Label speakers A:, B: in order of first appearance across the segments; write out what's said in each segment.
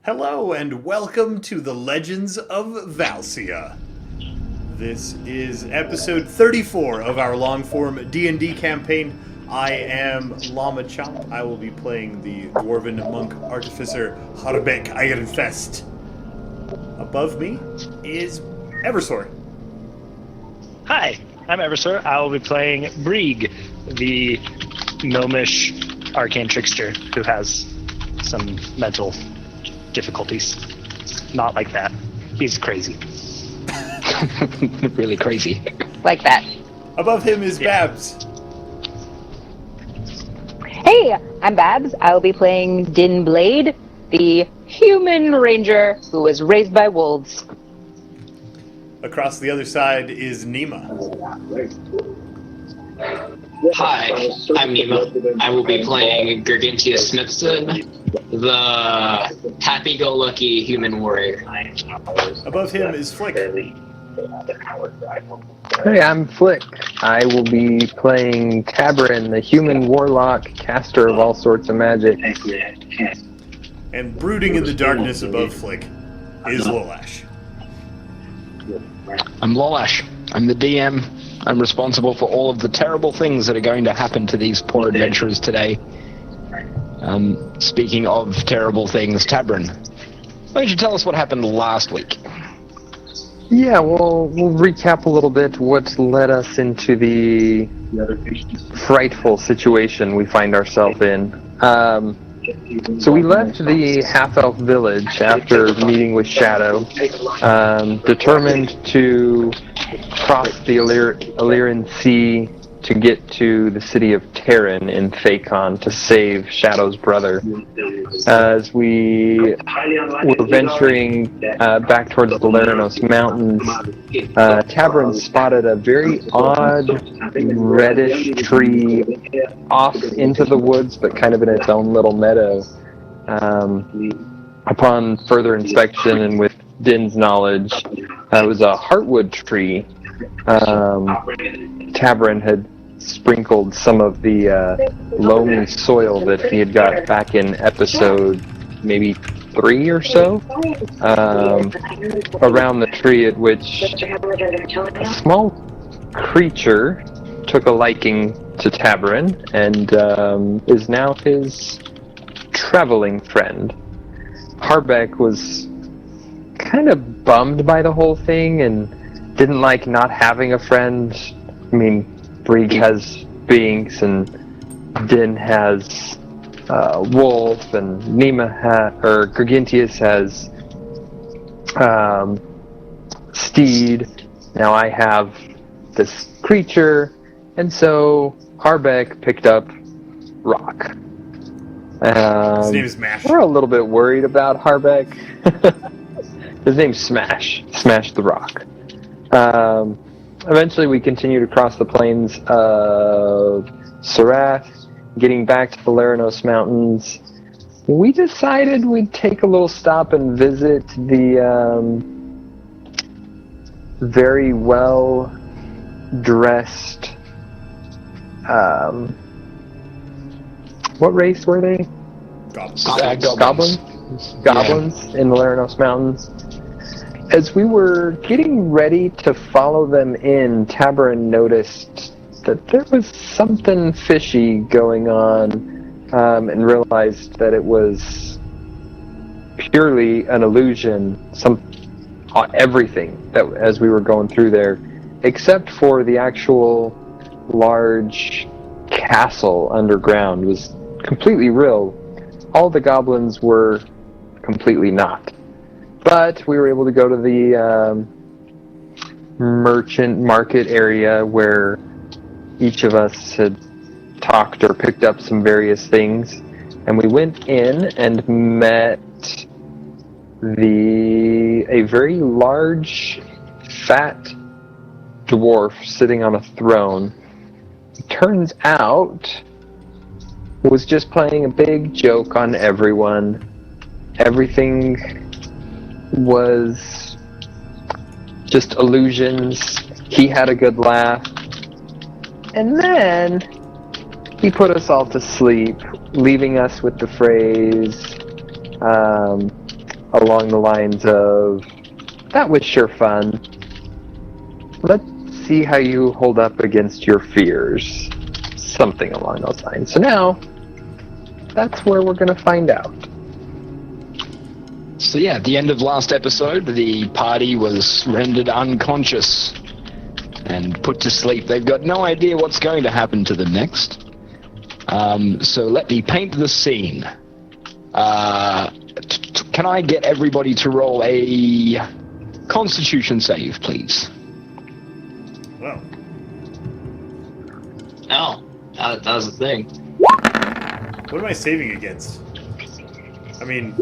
A: Hello and welcome to the Legends of Valcia. This is episode 34 of our long-form D&D campaign. I am Llama Chomp. I will be playing the Dwarven Monk Artificer Harbek Ironfest. Above me is Eversor.
B: Hi, I'm Eversor. I will be playing Brieg, the gnomish arcane trickster who has some mental difficulties. Not like that. He's crazy.
C: Really crazy.
D: Like that.
A: Above him is Babs.
D: Hey, I'm Babs. I'll be playing Din Blade, the human ranger who was raised by wolves.
A: Across the other side is Nima.
C: Hi, I'm Nima. I will be playing Gargantia Smithson, the happy-go-lucky human warrior.
A: Above him is Flick.
E: Hey, I'm Flick. I will be playing Tabrin, the human warlock, caster of all sorts of magic.
A: And brooding in the darkness above Flick is Lolash.
F: I'm Lolash. I'm the DM. I'm responsible for all of the terrible things that are going to happen to these poor adventurers today. Speaking of terrible things, Tabrin, why don't you tell us what happened last week?
E: Yeah, we'll recap a little bit what led us into the frightful situation we find ourselves in. So we left the half-elf village after meeting with Shadow, determined to cross the Illyrian Sea to get to the city of Terran in Thakon to save Shadow's brother. As we were venturing back towards the Leranos Mountains, Tabrin spotted a very odd reddish tree off into the woods, but kind of in its own little meadow. Upon further inspection and with Din's knowledge, it was a heartwood tree. Tabrin had sprinkled some of the loamy soil that he had got back in episode maybe 3 or so around the tree, at which a small creature took a liking to Tabrin and is now his traveling friend. Harbek was kind of bummed by the whole thing and didn't like not having a friend. I mean, Brieg has Binks and Din has Wolf and Gargantius has Steed. Now I have this creature, and so Harbek picked up Rock.
A: His name is Mash.
E: We're a little bit worried about Harbek. His name's Smash. Smash the Rock. Eventually we continued across the plains of Sarath, getting back to the Leranos Mountains. We decided we'd take a little stop and visit the very well-dressed... what race were they? Goblins in the Leranos Mountains. As we were getting ready to follow them in, Tabrin noticed that there was something fishy going on, and realized that it was purely an illusion. Everything that as we were going through there, except for the actual large castle underground, was completely real. All the goblins were completely not. But we were able to go to the merchant market area where each of us had talked or picked up some various things. And we went in and met a very large, fat dwarf sitting on a throne. It turns out was just playing a big joke on everyone. Everything was just illusions. He had a good laugh. And then he put us all to sleep, leaving us with the phrase, along the lines of, that was sure fun. Let's see how you hold up against your fears. Something along those lines. So now, that's where we're going to find out.
F: So yeah, at the end of last episode, the party was rendered unconscious and put to sleep. They've got no idea what's going to happen to them next. So let me paint the scene. Can I get everybody to roll a Constitution save, please?
A: Well,
C: Oh, that was the thing.
A: what am I saving against? I mean,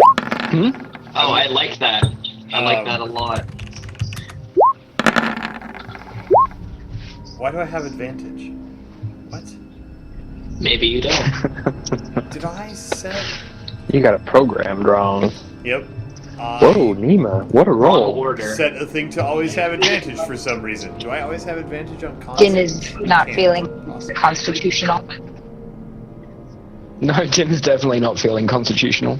C: Oh, I like that. I like that a lot.
A: why do I have advantage? What?
C: Maybe you don't.
A: Did I set?
E: You got it programmed wrong.
A: Yep.
E: Whoa, Nima, what a
C: Wrong
E: roll.
C: order.
A: Set a thing to always have advantage for some reason. Do I always have advantage on con?
D: Din is not feeling constitutional.
F: No, Tim's definitely not feeling constitutional.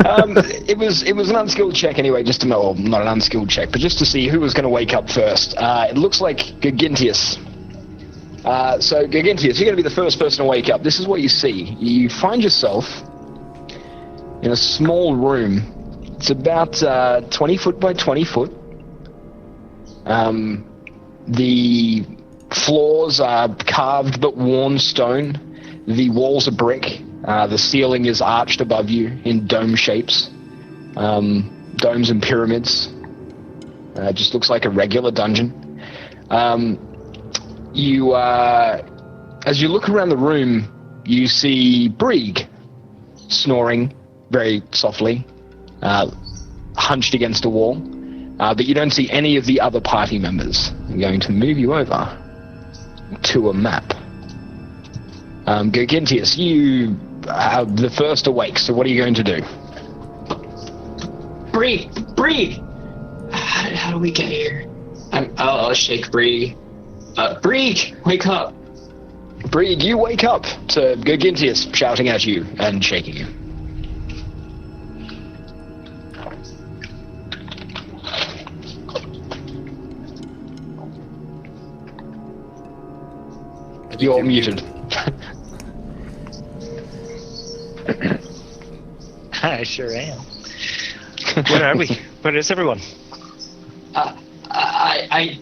F: It was an unskilled check anyway, just to know, well, not an unskilled check, but just to see who was going to wake up first. It looks like Gargintius. So Gargintius, you're going to be the first person to wake up. This is what you see. You find yourself in a small room. It's about 20 foot by 20 foot. The floors are carved but worn stone. The walls are brick. The ceiling is arched above you in dome shapes. Domes and pyramids. Just looks like a regular dungeon. As you look around the room, you see Brieg snoring very softly, hunched against a wall. But you don't see any of the other party members. I'm going to move you over to a map. Gargintius, you are the first awake, so what are you going to do?
C: Brieg! How do we get here? I'll shake Brieg. Brieg, wake up!
F: Brieg, you wake up to Gargintius shouting at you and shaking you. You're muted.
B: I sure am. Where are we? Where is everyone?
C: I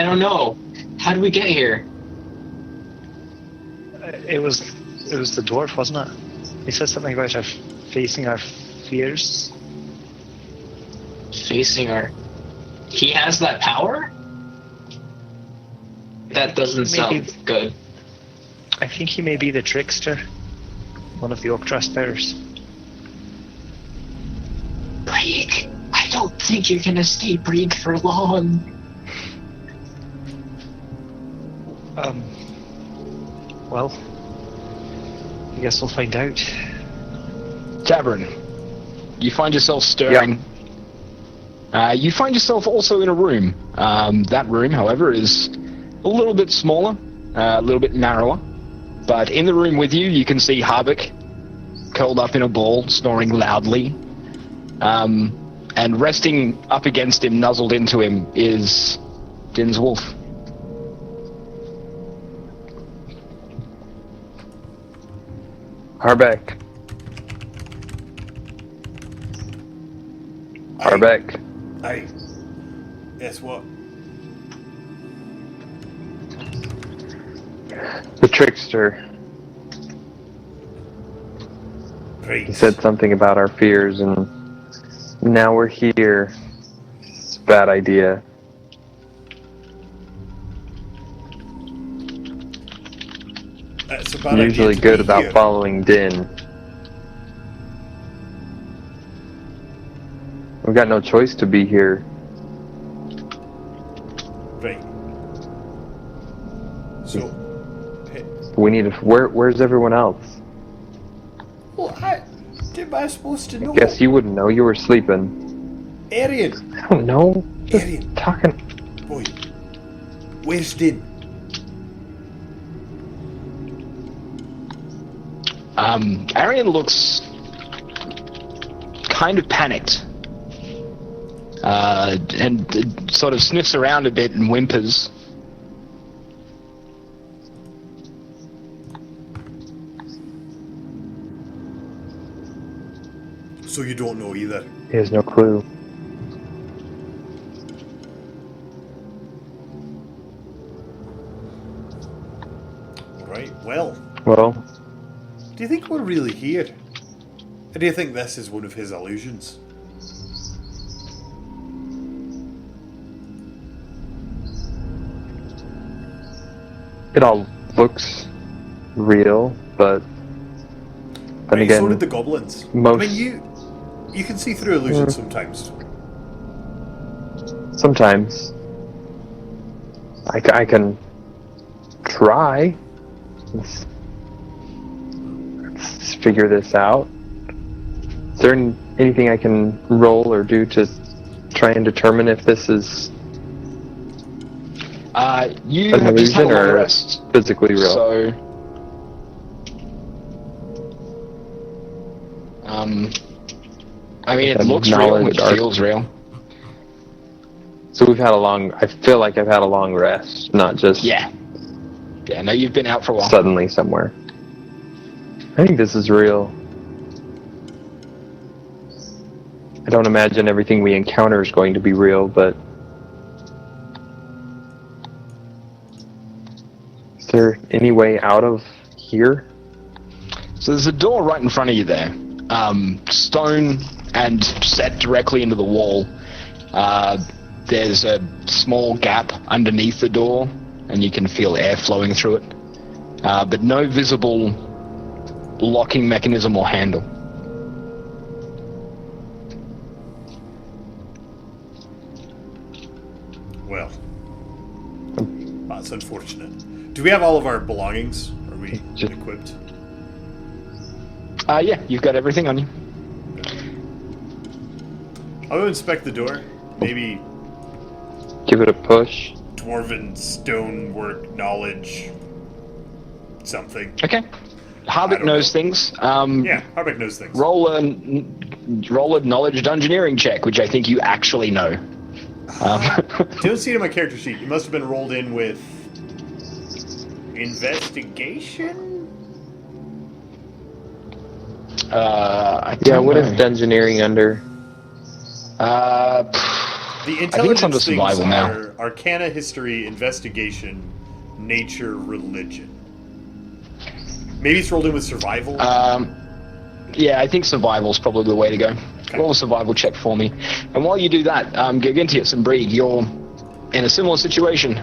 C: don't know. How did we get here?
B: It was the dwarf, wasn't it? He said something about facing our fears.
C: Facing our... He has that power? That doesn't sound good.
B: I think he may be the trickster. One of the Oaktrust bearers.
C: Brieg, I don't think you can escape Brieg for long.
B: Well, I guess we'll find out.
F: Tavern, you find yourself stirring. Yeah. You find yourself also in a room. That room, however, is a little bit smaller, a little bit narrower. But in the room with you, you can see Harbeck curled up in a ball, snoring loudly. And resting up against him, nuzzled into him, is Din's wolf.
E: Harbeck. Harbeck.
A: Yes, what?
E: The trickster.
A: Great.
E: He said something about our fears, and now we're here. It's a bad idea.
A: That's
E: I'm usually good about following Din. We've got no choice to be here.
A: Right. So,
E: We need to... Where's everyone else?
A: well, am I supposed to know?
E: Guess you wouldn't know. You were sleeping.
A: Arian,
E: I don't know. Just
A: Arian.
E: talking.
A: boy, where's Din?
F: Arian looks kind of panicked. And it sort of sniffs around a bit and whimpers.
A: So you don't know either?
E: He has no clue.
A: Right, well,
E: Well,
A: do you think we're really here? Or do you think this is one of his illusions?
E: it all looks real, but then
A: Right,
E: again,
A: so did the goblins.
E: most-
A: I mean, you can see through illusions sometimes.
E: sometimes I can try. Let's figure this out. Is there anything I can roll or do to try and determine if this is
F: You
E: an
F: have just had a
E: illusion
F: long
E: or
F: rest.
E: physically real?
F: So, I mean, it
E: Have
F: looks real,
E: knowledge,
F: it
E: art.
F: feels real.
E: So we've had a long. I feel like I've had a long rest, not just
F: Yeah. Yeah, no, you've been out for a while.
E: suddenly somewhere. I think this is real. I don't imagine everything we encounter is going to be real, but is there any way out of here?
F: So there's a door right in front of you there. Stone and set directly into the wall. There's a small gap underneath the door, and you can feel air flowing through it. But no visible locking mechanism or handle.
A: Well, that's unfortunate. Do we have all of our belongings? Are we
E: Just-
A: equipped?
F: Yeah, you've got everything on you.
A: I'll go inspect the door. Maybe
E: Give it a push.
A: dwarven stonework knowledge. Something.
F: Okay.
A: I
F: Harbeck
A: don't
F: knows
A: know.
F: things.
A: Yeah, Harbeck knows things.
F: Roll a knowledge engineering check, which I think you actually know.
A: Don't see it in my character sheet. You must have been rolled in with investigation.
F: I
E: Yeah,
F: don't
E: what
F: know.
E: is engineering under?
A: The
F: it's
A: intelligence
F: under
A: things
F: survival now.
A: are Arcana, History, Investigation, Nature, Religion. Maybe it's rolled in with Survival.
F: Yeah, I think survival's probably the way to go.
A: Okay.
F: Roll a survival check for me. And while you do that, Gargintius and Breed, you're in a similar situation.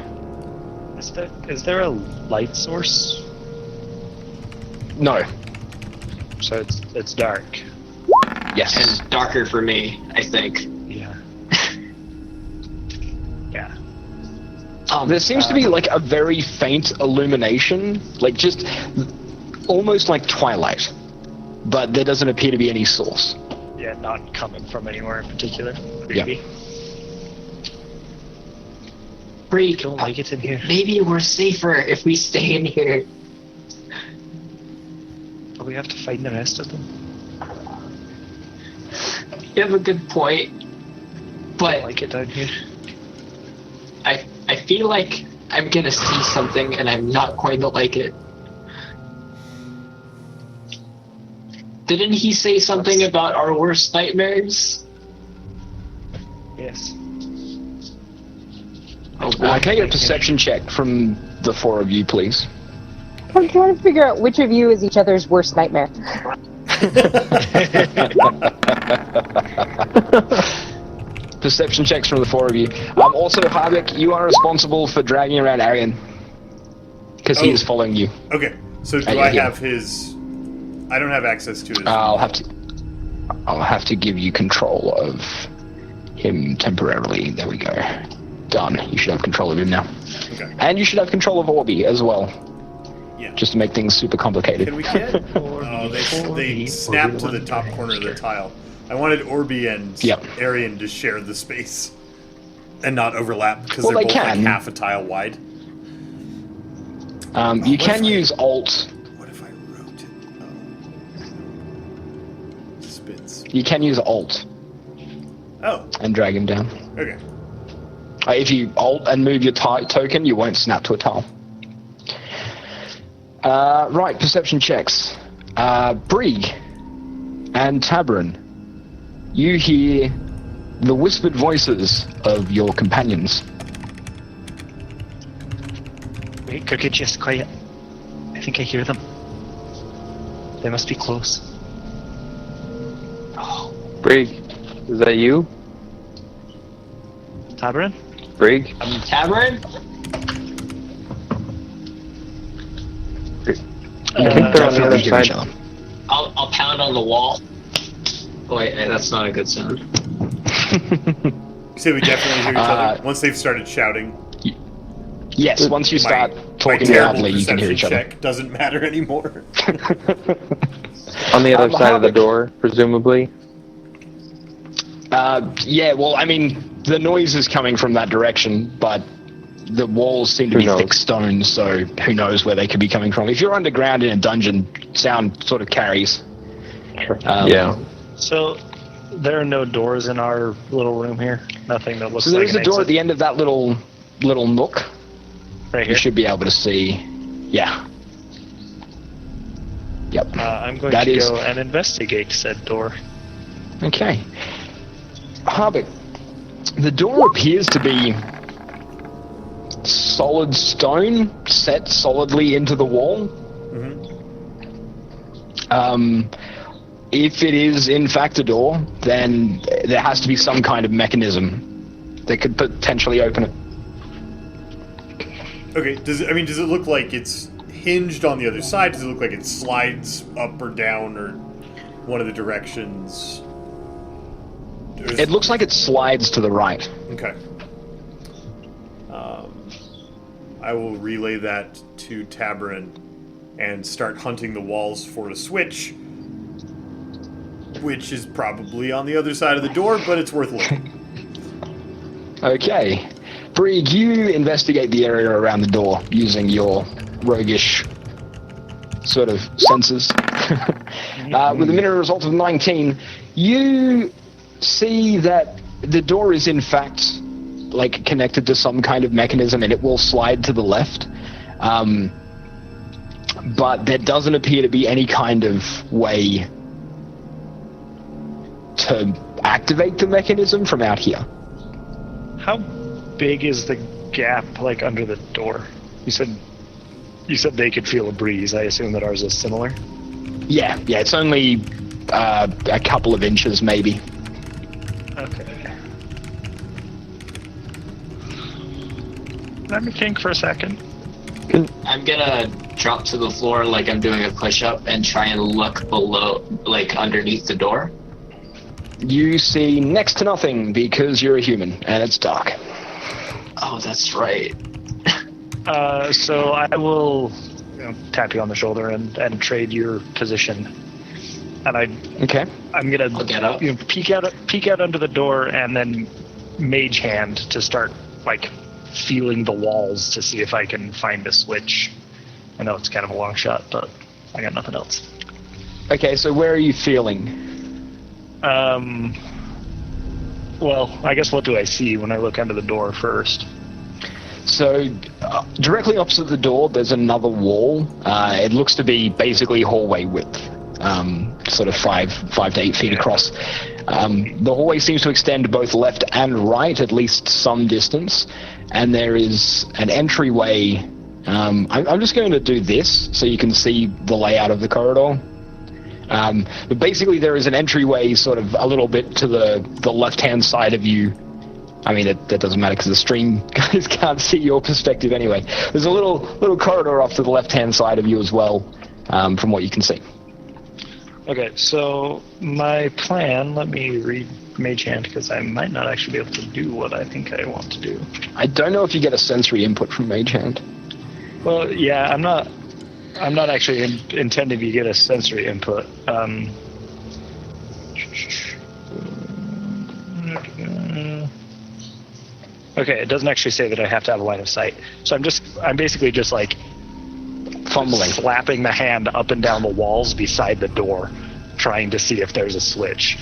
B: Is there a light source?
F: No.
B: So it's dark.
F: Yes.
C: And darker for me, I think.
B: Yeah. Yeah.
F: There seems to be like a very faint illumination, like just almost like twilight. But there doesn't appear to be any source.
B: Yeah, not coming from anywhere in particular. Creepy.
C: Bree,
B: Don't like it in here.
C: maybe we're safer if we stay in here.
B: But we have to find the rest of them.
C: You have a good point,
B: Don't
C: but
B: like it down here.
C: I feel like I'm gonna see something and I'm not going to like it. Didn't he say something about our worst nightmares?
B: Yes.
C: Oh
F: Can I get a perception check from the four of you, please?
D: I'm trying to figure out which of you is each other's worst nightmare.
F: Perception checks from the four of you. Also, Harbeck, you are responsible for dragging around Arian. Because he
A: Oh.
F: is following you.
A: Okay, so do
F: Yeah,
A: I
F: yeah.
A: have his... I don't have access to his...
F: I'll have to give you control of him temporarily. There we go. Done. You should have control of him now.
A: Okay.
F: And you should have control of Orby as well.
A: Yeah.
F: Just to make things super complicated.
A: Can we get... Oh, they snapped to the top corner of the tile. I wanted Orby and
F: Yep.
A: Arian to share the space and not overlap because
F: Well,
A: they're
F: they
A: both like
F: can.
A: half a tile wide.
F: You can use Alt.
A: What if I wrote it? Oh. spins.
F: You can use Alt
A: Oh,
F: and drag him down.
A: okay.
F: If you Alt and move your token, you won't snap to a tile. Right, perception checks. Brig and Tabron, you hear the whispered voices of your companions.
B: Wait, Cricket, just quiet. I think I hear them. They must be close. Oh,
E: Brig, is that you?
B: Tabarin?
E: Brig?
C: Tavern?
E: I think they're on the other
F: Definitely
E: side.
C: I'll pound on the wall. Oh, wait, that's not a good sound.
A: You say we definitely hear each other once they've started shouting.
F: Yes, once you start
A: My
F: talking
A: terrible
F: loudly, you can hear each
A: perception
F: other.
A: check doesn't matter anymore.
E: On the other side of the
F: Harvick.
E: door, presumably.
F: Yeah, well, I mean, the noise is coming from that direction, but the walls seem to
E: Who
F: be
E: knows?
F: thick stone, so who knows where they could be coming from. If you're underground in a dungeon, sound sort of carries.
E: Yeah.
B: So, there are no doors in our little room here? Nothing that looks
F: So
B: like
F: there's
B: an
F: a door at
B: exit?
F: the end of that little nook.
B: Right
F: You
B: here?
F: should be able to see. Yeah. Yep.
B: I'm going
F: That
B: to
F: is-
B: go and investigate said door.
F: Okay. Harvick, the door appears to be solid stone set solidly into the wall. If it is in fact a door, then there has to be some kind of mechanism that could potentially open it.
A: Okay, does it look like it's hinged on the other side? Does it look like it slides up or down or one of the directions?
F: It looks like it slides to the right.
A: Okay. I will relay that to Tabarin and start hunting the walls for a switch, which is probably on the other side of the door, but it's worth looking.
F: Okay. Brig, you investigate the area around the door using your roguish sort of senses. With a minimum result of 19, you see that the door is in fact like connected to some kind of mechanism and it will slide to the left. But there doesn't appear to be any kind of way to activate the mechanism from out here.
B: How big is the gap, like, under the door? You said they could feel a breeze. I assume that ours is similar?
F: Yeah, it's only a couple of inches maybe.
B: Okay. Let me think for a second.
C: I'm gonna drop to the floor like I'm doing a push-up and try and look below, like underneath the door.
F: You see next to nothing because you're a human and it's dark.
C: Oh, that's right.
B: So I will tap you on the shoulder and trade your position. And
F: Okay.
B: I'm gonna
C: I'll get up.
B: peek out under the door and then mage hand to start like feeling the walls to see if I can find a switch. I know it's kind of a long shot, but I got nothing else.
F: Okay, so where are you feeling?
B: Well, I guess what do I see when I look under the door first?
F: So, directly opposite the door, there's another wall. It looks to be basically hallway width, sort of 5 to 8 feet across. The hallway seems to extend both left and right, at least some distance. And there is an entryway. I'm just going to do this so you can see the layout of the corridor. But basically, there is an entryway sort of a little bit to the left-hand side of you. I mean, that doesn't matter because the stream guys can't see your perspective anyway. There's a little corridor off to the left-hand side of you as well, from what you can see.
B: Okay, so my plan, let me read Mage Hand because I might not actually be able to do what I think I want to do.
F: I don't know if you get a sensory input from Mage Hand.
B: Well, yeah, I'm not actually intending to get a sensory input. Okay, it doesn't actually say that I have to have a line of sight. So I'm basically just like
F: Fumbling.
B: slapping the hand up and down the walls beside the door, trying to see if there's a switch.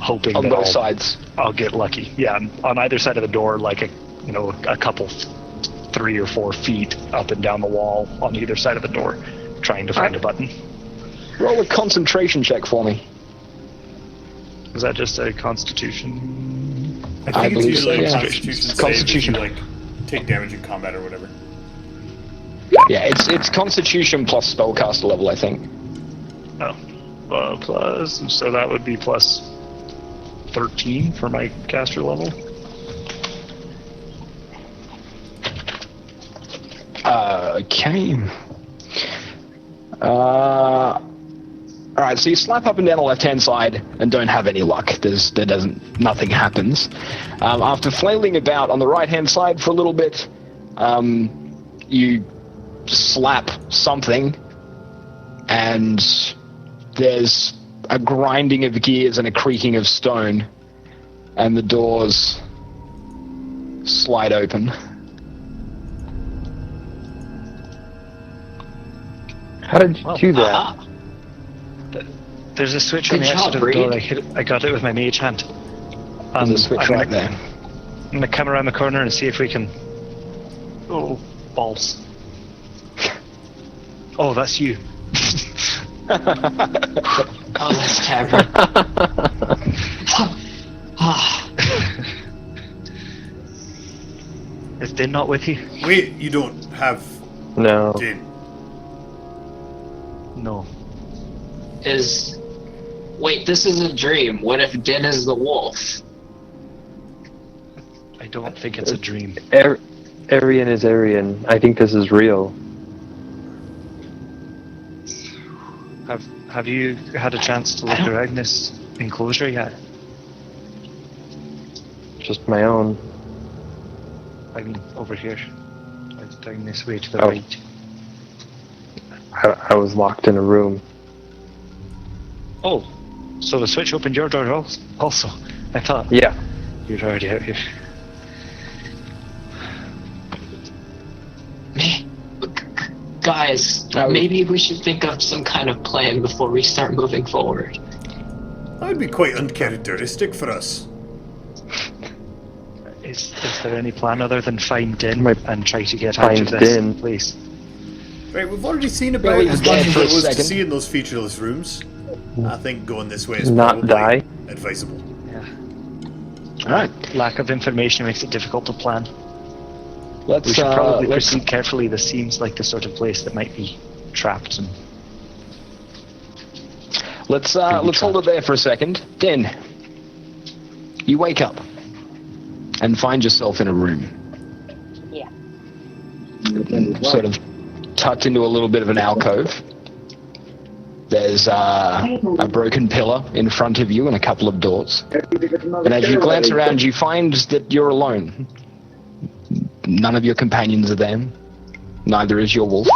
B: Hoping
F: On
B: that
F: both sides.
B: I'll get lucky. Yeah, on either side of the door, like a couple, 3 or 4 feet up and down the wall on either side of the door, trying to find a button.
F: Roll a concentration check for me.
B: Is that just a Constitution?
A: I think it's
F: believe so,
A: usually a
F: yeah.
A: Constitution save
F: Constitution.
A: if you, take damage in combat or whatever.
F: Yeah, it's Constitution plus spellcaster level, I think.
B: Oh, plus. So that would be plus 13 for my caster level.
F: Okay. Alright, so you slap up and down the left-hand side and don't have any luck. Nothing happens. After flailing about on the right-hand side for a little bit, you slap something, and there's a grinding of gears and a creaking of stone, and the doors slide open.
E: How did you do that?
B: There's a switch on
C: Good
B: the exit
C: job,
B: of the door.
C: Reed.
B: I got it with my mage hand.
F: There's a switch right there.
B: I'm gonna come around the corner and see if we can. Oh, balls! Oh, that's you.
C: Oh, that's Tavern.
B: Is Din not with you?
A: Wait, you don't have
E: No.
A: Din.
B: No.
C: Wait, this is a dream. What if Din is the wolf?
B: I don't think it's a dream.
E: Arian is Arian. I think this is real.
B: Have you had a chance to look around this enclosure yet?
E: Just my own.
B: I'm over here. I'm down this way to the
E: Oh.
B: right.
E: I was locked in a room.
B: Oh, so the switch opened your door also. I thought
E: Yeah.
B: you're already out here.
C: Guys, maybe we should think of some kind of plan before we start moving forward.
A: That would be quite uncharacteristic for us.
B: Is there any plan other than find Din
E: Might
B: and try to get out
E: find
B: of this
E: Din.
B: place?
A: Right, we've already seen about
F: Well,
A: as
F: yeah,
A: much as
F: for
A: there
F: a
A: was to
F: second.
A: see in those featureless rooms. I think going this way is
E: Not
A: probably
E: die.
A: advisable.
B: Yeah.
F: Alright,
B: Lack of information makes it difficult to plan.
F: let's
B: We should probably
F: let's
B: proceed carefully. This seems like the sort of place that might be trapped. And
F: let's hold it there for a second. Din, you wake up and find yourself in a room.
D: Yeah.
F: Sort of tucked into a little bit of an alcove. There's a broken pillar in front of you and a couple of doors. And as you glance around, you find that you're alone. None of your companions are there. Neither is your wolf.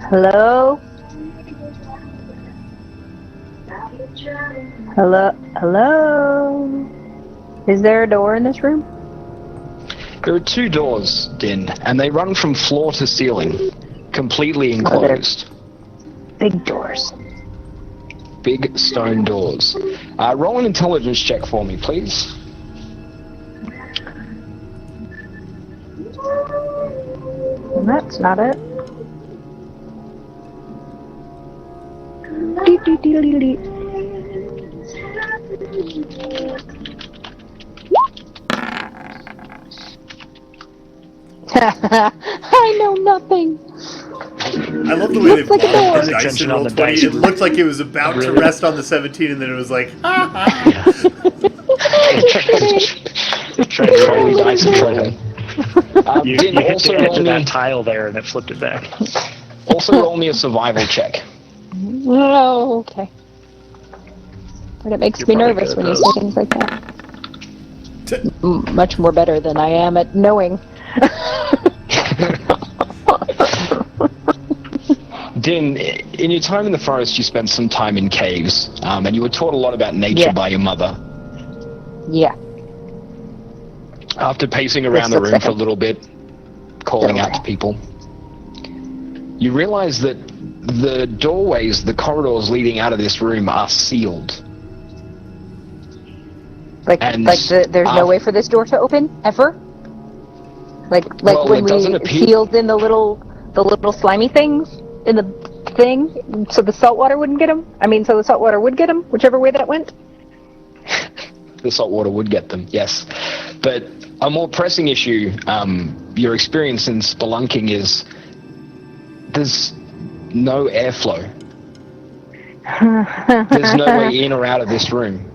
D: Hello? Hello? Is there a door in this room?
F: There are 2 doors, Din, and they run from floor to ceiling, completely enclosed.
D: Big doors.
F: Big stone doors. Roll an intelligence check for me, please.
D: That's not it. Dee, dee, dee, dee, dee. I know nothing.
A: I love the way they
D: Looks like a
A: blocked
D: door.
A: the dice
B: Attention
A: and roll
B: on the
A: 20.
B: dice.
A: It looked like it was about to
B: Really?
A: rest on the 17, and then it was like,
B: try to roll
F: Rolling
B: these
F: dice and try to-
B: You
F: Din,
B: hit
F: also
B: the edge
F: roll
B: of that
F: me,
B: tile there and it flipped it back.
F: also roll me a survival check.
D: Oh, okay. But it makes
B: You're
D: me
B: probably
D: nervous
B: good
D: when
B: at
D: you say things like that. Much more better than I am at knowing.
F: Din, in your time in the forest, you spent some time in caves, and you were taught a lot about nature
D: Yeah.
F: by your mother.
D: Yeah.
F: After pacing around the
D: looks
F: room
D: like
F: for a
D: a-
F: little bit, calling out
D: Okay.
F: to people, you realize that the doorways, the corridors leading out of this room are sealed.
D: There's no way for this door to open ever. Like
F: well,
D: when
F: it
D: we
F: doesn't appear-
D: sealed in the little slimy things in the thing, so the salt water wouldn't get them. So the salt water would get them, whichever way that went.
F: The salt water would get them, yes. But a more pressing issue, your experience in spelunking is there's no airflow. There's no way in or out of this room.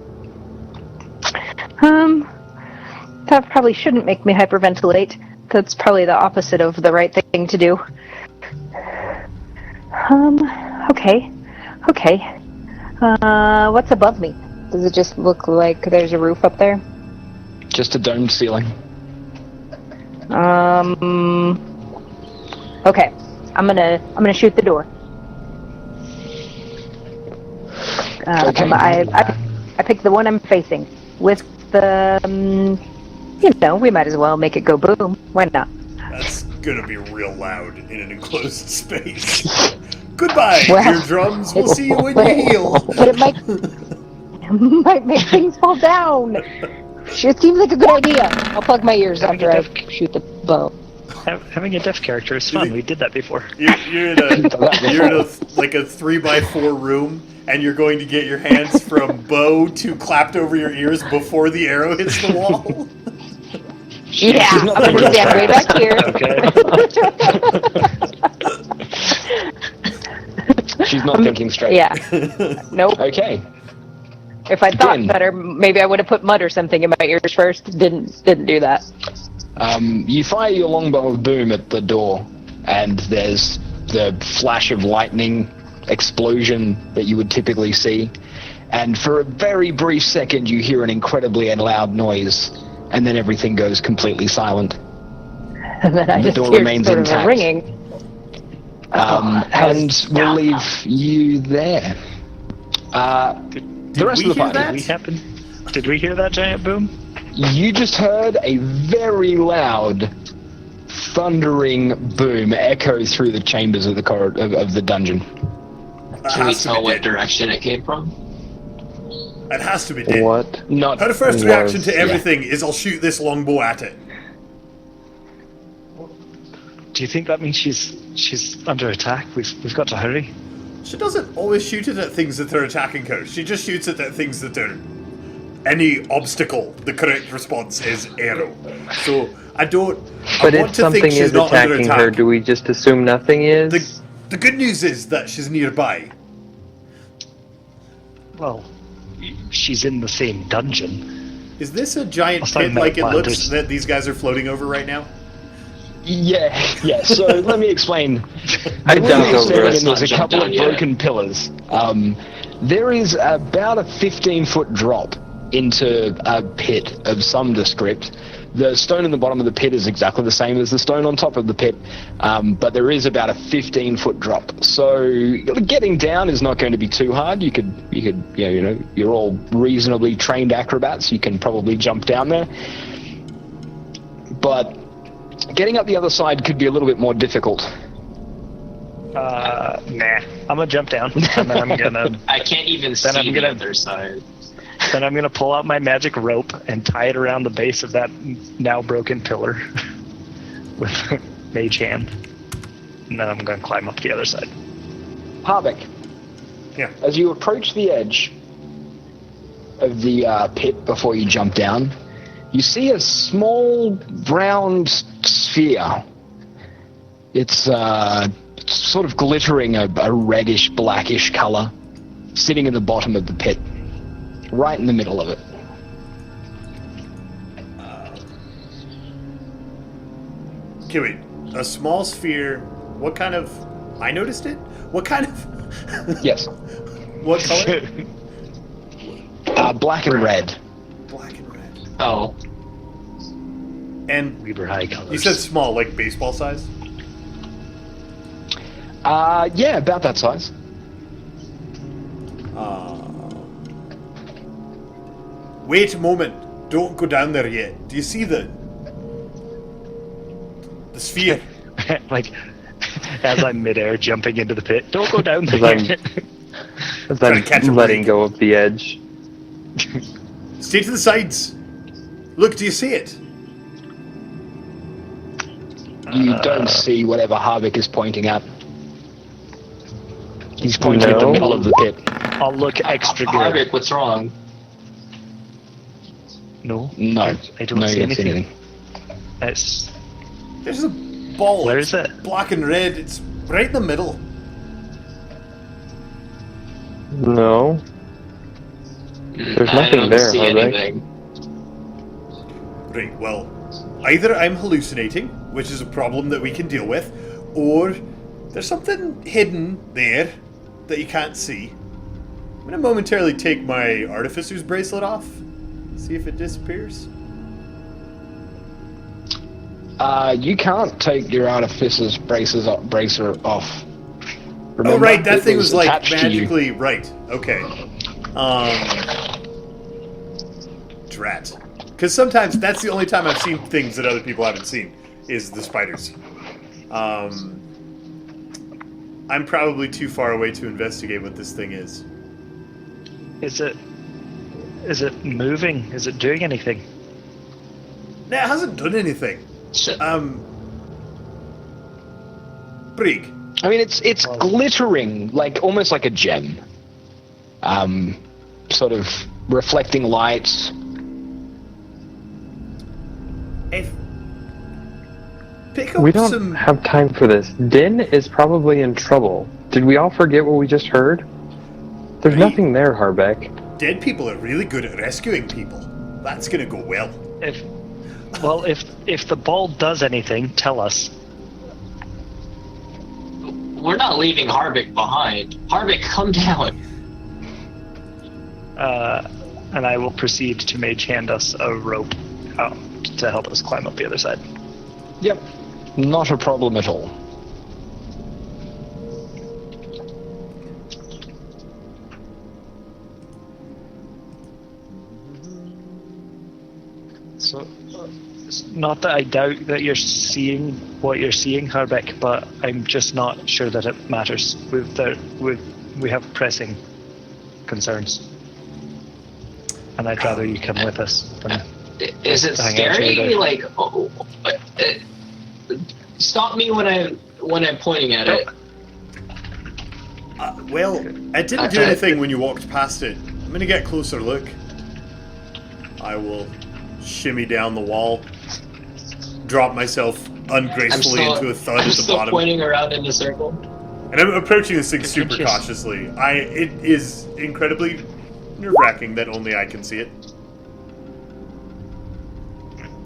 D: That probably shouldn't make me hyperventilate. That's probably the opposite of the right thing to do. Okay. What's above me? Does it just look like there's a roof up there?
F: Just a domed ceiling.
D: Okay. I'm gonna shoot the door.
F: Okay.
D: I picked the one I'm facing with the. We might as well make it go boom. Why not?
A: That's gonna be real loud in an enclosed space. Goodbye,
D: Well,
A: eardrums. We'll see you when you heal.
D: But it might make things fall down. It seems like a good idea. I'll plug my ears after I shoot the bow.
B: Having a deaf character is fun. We did that before.
A: You're in a 3x4 room, and you're going to get your hands from bow to clapped over your ears before the arrow hits the wall.
D: Yeah, I'm gonna stand way back here.
F: Okay. She's not thinking straight.
D: Yeah. Nope.
F: Okay.
D: If I thought
F: Din.
D: better, maybe I would have put mud or something in my ears first. Didn't do that.
F: You fire your longbow of boom at the door, and there's the flash of lightning explosion that you would typically see. And for a very brief second, you hear an incredibly loud noise, and then everything goes completely silent.
D: And then I
F: The
D: just
F: door
D: hear
F: remains
D: sort of a
F: intact.
D: ringing.
F: And we'll leave you there. The rest of the party.
B: Did we hear that giant boom?
F: You just heard a very loud, thundering boom echo through the chambers of the of the dungeon.
C: Can we tell what direction it came from?
A: It has to be dead.
E: What?
F: Not
A: Her first
E: was-
A: reaction to everything is I'll shoot this longbow at it.
B: Do you think that means she's under attack? We've got to hurry.
A: She doesn't always shoot it at things that are attacking her. She just shoots it at things that are any obstacle. The correct response is arrow. So I
E: But
A: want
E: if
A: to
E: something
A: think she's
E: is
A: not under
E: attacking
A: attack.
E: her, do we just assume nothing is?
A: The good news is that she's nearby.
B: Well, she's in the same dungeon.
A: Is this a giant
B: I'll sign
A: pit
B: that
A: like it
B: plan,
A: looks
B: just-
A: that these guys are floating over right now?
F: Yeah. So let me explain.
E: I
F: The room
E: doubt
F: you're
E: so,
F: standing
E: Chris.
F: in, there's a
C: Not
F: couple of
C: jumped down yet.
F: broken pillars. There is about a 15-foot drop into a pit of some descript. The stone in the bottom of the pit is exactly the same as the stone on top of the pit, but there is about a 15-foot drop. So getting down is not going to be too hard. You could, you're all reasonably trained acrobats. You can probably jump down there. But getting up the other side could be a little bit more difficult.
B: Nah. I'm gonna jump down, and then I'm gonna
C: I can't even
B: Then
C: see
B: I'm
C: the
B: gonna-
C: other side.
B: then I'm gonna pull out my magic rope and tie it around the base of that now broken pillar with mage hand, and then I'm gonna climb up the other side.
F: Harvick,
A: Yeah.
F: as you approach the edge of the pit before you jump down, you see a small round sphere. It's sort of glittering a reddish, blackish color, sitting in the bottom of the pit, right in the middle of it.
A: Okay, wait. A small sphere. What kind of... I noticed it? What kind of...
F: Yes.
A: What color?
F: Black and red.
A: Black and red.
C: Oh,
A: And
B: Weber high colors.
A: you said small, like baseball size?
F: Yeah, about that size.
A: Wait a moment. Don't go down there yet. Do you see the sphere?
B: like As I'm midair jumping into the pit. Don't go down there.
E: As
A: Trying to catch a
E: I'm letting
A: break.
E: go of the edge.
A: Stay to the sides. Look, do you see it?
F: You don't see whatever Harvick is pointing at. He's pointing at the
E: No.
F: middle of the pit.
B: I'll look extra good.
C: Harvick, what's wrong?
B: No.
F: No.
B: I don't
F: No,
B: see
F: you don't see
B: anything. It's...
A: There's a ball.
B: Where
A: It's
B: is it?
A: black and red. It's right in the middle.
E: No. There's
C: I
E: nothing
C: don't
E: there,
C: see
E: Harvick.
C: anything.
A: Right, well, either I'm hallucinating, which is a problem that we can deal with, or there's something hidden there that you can't see. I'm going to momentarily take my Artificer's Bracelet off, see if it disappears.
F: You can't take your Artificer's bracer off.
A: Oh,
F: Remember,
A: right, that
F: it
A: thing was like
F: attached to you.
A: magically... Right, okay. Drat. Because sometimes that's the only time I've seen things that other people haven't seen, is the spiders. I'm probably too far away to investigate what this thing is.
B: Is it moving? Is it doing anything?
A: No, it hasn't done anything. Brig.
F: I mean, it's glittering, like almost like a gem. Sort of reflecting lights.
A: If pick up
E: We don't
A: some.
E: have time for this. Din is probably in trouble. Did we all forget what we just heard? There's
A: Right.
E: nothing there, Harbeck.
A: Dead people are really good at rescuing people. That's gonna go well.
B: If the ball does anything, tell us.
C: We're not leaving Harvick behind. Harvick, come down.
B: And I will proceed to mage hand us a rope out to help us climb up the other side.
F: Yep. Not a problem at all.
B: So, it's not that I doubt that you're seeing what you're seeing, Harbeck, but I'm just not sure that it matters. We have pressing concerns, and I'd rather you come with us.
C: Is it
B: Hang out
C: scary?
B: later.
C: Like, stop me when I'm pointing at it.
A: Well, it didn't do
C: Okay.
A: anything when you walked past it. I'm gonna get a closer look. I will shimmy down the wall, drop myself ungracefully into a thud
C: I'm
A: at the
C: still
A: bottom,
C: pointing around in a circle.
A: and I'm approaching this thing
B: Good
A: super
B: kiss.
A: cautiously. It is incredibly nerve-wracking that only I can see it.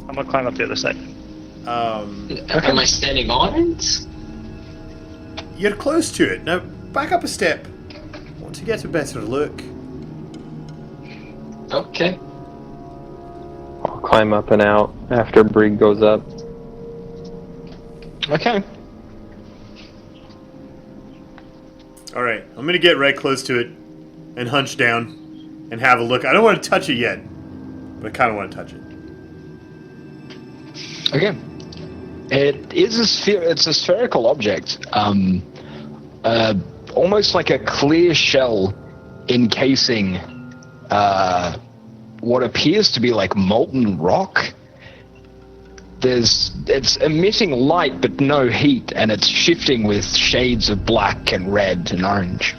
B: I'm gonna climb up the other side.
C: Am I standing on it?
A: You're close to it. Now, back up a step. I want to get a better look.
C: Okay.
E: I'll climb up and out after Brig goes up.
F: Okay.
A: Alright, I'm gonna get right close to it and hunch down and have a look. I don't want to touch it yet, but I kind of want to touch it.
F: Okay. It is it's a spherical object. Almost like a clear shell encasing what appears to be like molten rock. It's emitting light but no heat, and it's shifting with shades of black and red and orange.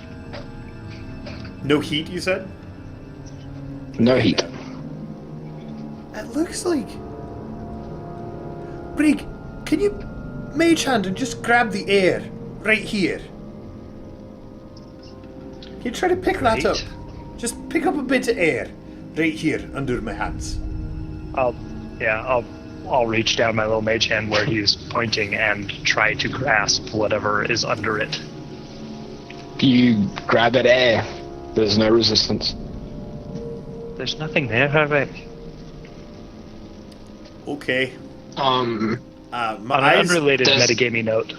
A: No heat, you said?
F: No heat.
A: It looks like... Brig, can you mage hand and just grab the air right here? Can you try to pick that
B: Right.
A: up? Just pick up a bit of air right here under my hands.
B: I'll reach down my little mage hand where he's pointing and try to grasp whatever is under it.
F: You grab at air. There's no resistance.
B: There's nothing there, Harbeck.
A: Okay. My
B: On an
A: eyes...
B: unrelated
C: does-
B: metagamey note,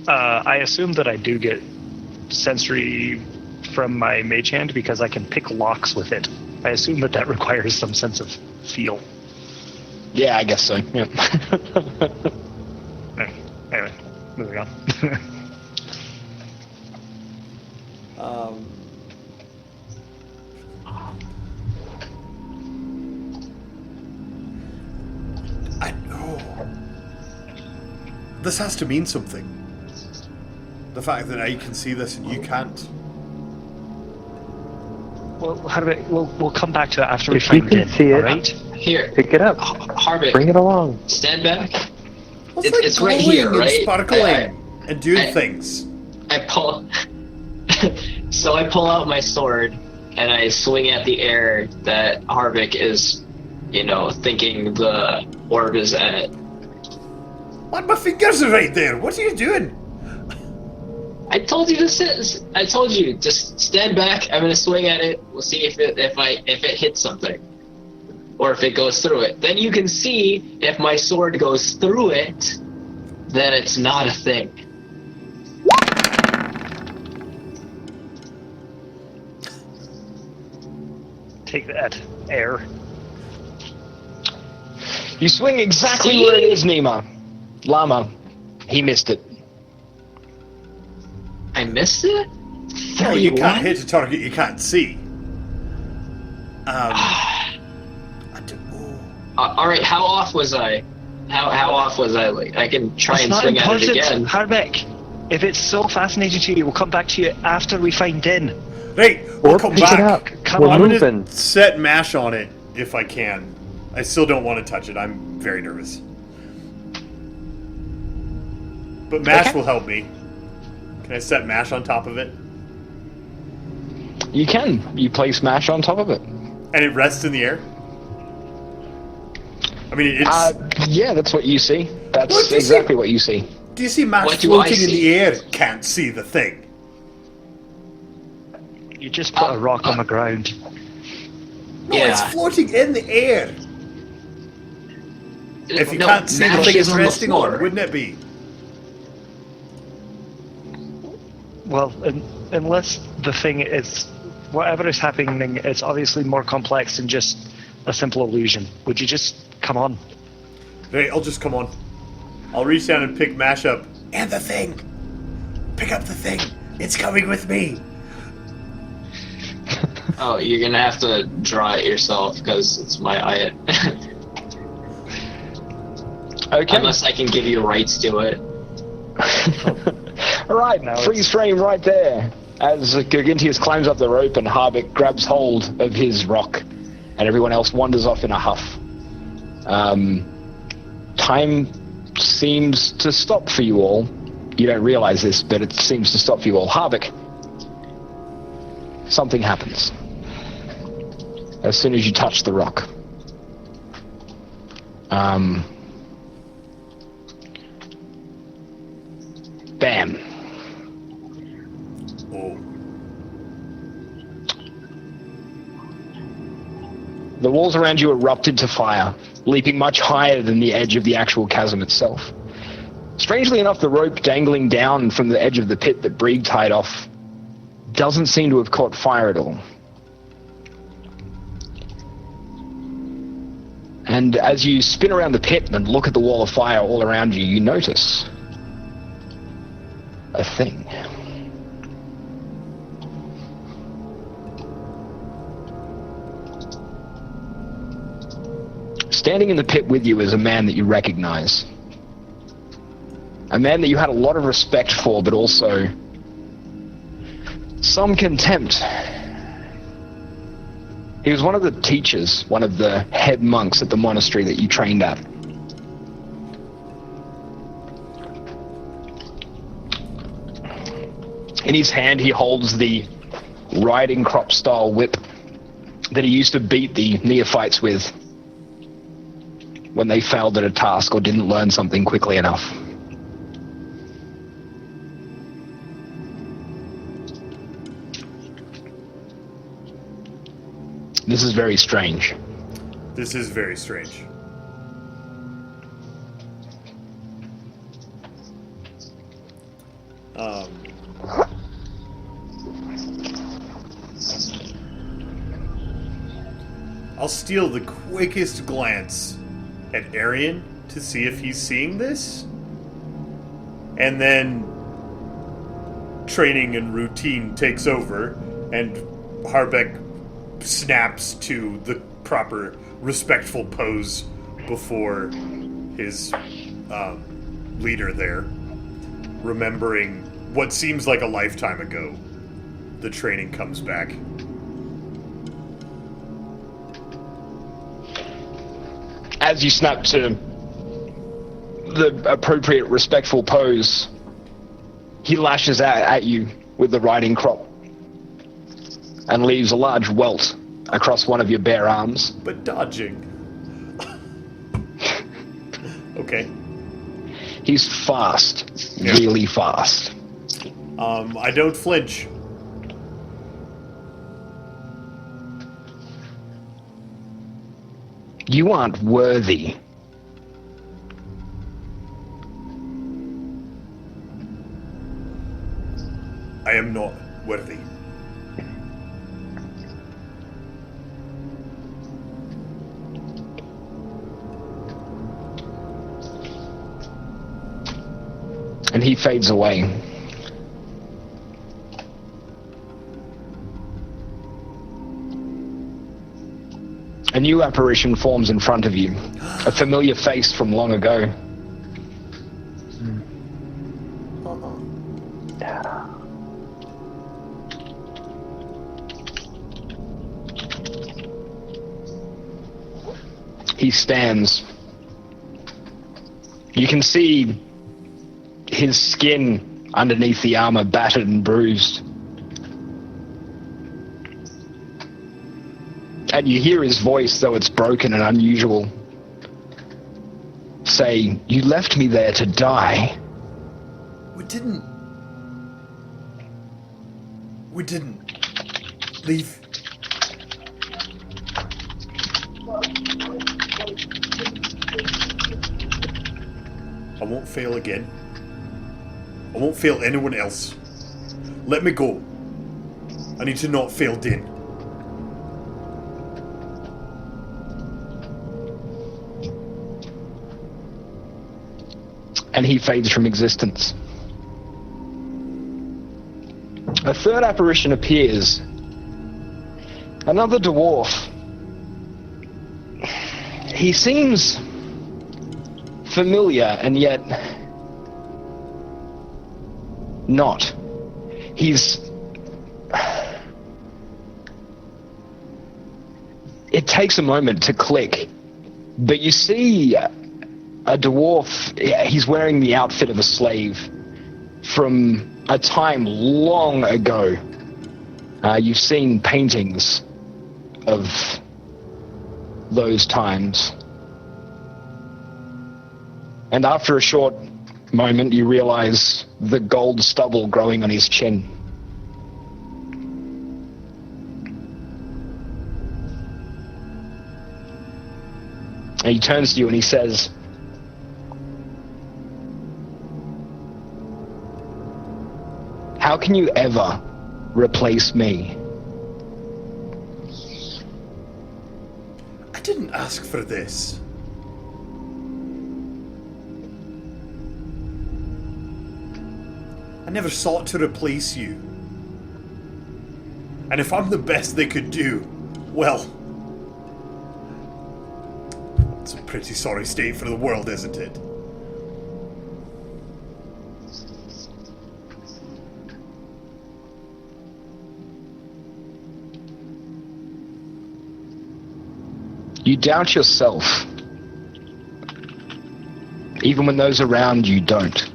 B: I assume that I do get sensory from my mage hand because I can pick locks with it. I assume that requires some sense of feel.
F: Yeah, I guess so. Yeah.
B: Anyway, moving on.
A: Um, this has to mean something. The fact that I can see this and you can't.
B: Well, we'll come back to it after we
E: If you
B: find
E: can
B: it.
E: see it,
B: All right?
C: Here,
E: pick it up.
C: Harvick,
E: Bring it along.
C: stand back.
A: Well,
C: It's right here,
A: glowing
C: right?
A: and sparkling and doing
C: I-
A: things.
C: I pull. So I pull out my sword and I swing at the air that Harvick is, thinking the orb is at.
A: What? My fingers are right there. What are you doing?
C: I told you to sit. I told you just stand back. I'm gonna swing at it. We'll see if it hits something, or if it goes through it. Then you can see if my sword goes through it. Then it's not a thing.
B: Take that air.
F: You swing exactly
C: See?
F: where it is, Nima. Llama. He missed it.
C: I missed it.
A: Oh, you
C: 31?
A: can't hit a target you can't see. I don't know.
C: All right. How off was I? How off was I? Like, I can try
B: It's
C: and
B: not
C: swing at it
B: important,
C: again.
B: Harbeck. If it's so fascinating to you, we'll come back to you after we find Din.
A: Right, we'll
E: Or
A: come
E: pick
A: back.
E: it up.
B: Come
E: We're
B: on.
A: I'm
E: moving.
A: gonna set mash on it if I can. I still don't want to touch it. I'm very nervous. But mash
F: Okay.
A: will help me. Can I set mash on top of it?
F: You can. You place mash on top of it.
A: And it rests in the air? I mean, it's...
F: Yeah, that's what you see. That's
A: What do you
F: exactly
A: see?
F: what you see.
A: do you see mash
C: What do I
A: floating in
C: see?
A: the air? Can't see the thing.
B: You just put a rock on the ground.
A: No,
C: Yeah.
A: it's floating in the air. If you
C: No,
A: can't see the
C: mash
A: thing
C: is
A: it's
C: on the
A: resting
C: floor.
A: on, wouldn't it be?
B: Well, unless the thing is... Whatever is happening, it's obviously more complex than just a simple illusion. Would you just come on?
A: Right, I'll just come on. I'll reach down and pick mash up. And the thing! Pick up the thing! It's coming with me!
C: Oh, you're gonna have to draw it yourself because it's my eye.
F: Okay.
C: Unless I can give you rights to it.
F: All right,
B: No,
F: freeze frame right there. As Gargintius climbs up the rope and Harbeck grabs hold of his rock, and everyone else wanders off in a huff. Time seems to stop for you all. You don't realize this, but it seems to stop for you all. Harbeck, something happens. As soon as you touch the rock. Bam.
A: Oh.
F: The walls around you erupt into fire, leaping much higher than the edge of the actual chasm itself. Strangely enough, the rope dangling down from the edge of the pit that Brieg tied off doesn't seem to have caught fire at all. And as you spin around the pit and look at the wall of fire all around you, you notice a thing. Standing in the pit with you is a man that you recognize. A man that you had a lot of respect for, but also some contempt. He was one of the teachers, one of the head monks at the monastery that you trained at. In his hand, he holds the riding crop style whip that he used to beat the neophytes with when they failed at a task or didn't learn something quickly enough. This is very strange.
A: This is very strange. I'll steal the quickest glance at Arian to see if he's seeing this. And then training and routine takes over, and Harbeck snaps to the proper respectful pose before his leader there, remembering what seems like a lifetime ago. The training comes back.
F: As you snap to the appropriate respectful pose, he lashes out at you with the riding crop and leaves a large welt across one of your bare arms.
A: But dodging. Okay.
F: He's fast.
A: Yeah.
F: Really fast.
A: I don't flinch.
F: You aren't worthy.
A: I am not worthy.
F: And he fades away. A new apparition forms in front of you. A familiar face from long ago. He stands. You can see his skin underneath the armor battered and bruised. And you hear his voice, though it's broken and unusual, say, "You left me there to die."
A: We didn't leave. I won't fail again. I won't fail anyone else. Let me go. I need to not fail Din.
F: And he fades from existence. A third apparition appears. Another dwarf. He seems familiar, and yet not. It takes a moment to click, but you see a dwarf. He's wearing the outfit of a slave from a time long ago. You've seen paintings of those times. And after a short moment, you realize the gold stubble growing on his chin. And he turns to you and he says, "How can you ever replace me?"
A: I didn't ask for this. I never sought to replace you. And if I'm the best they could do, well, it's a pretty sorry state for the world, isn't it?
F: You doubt yourself, even when those around you don't.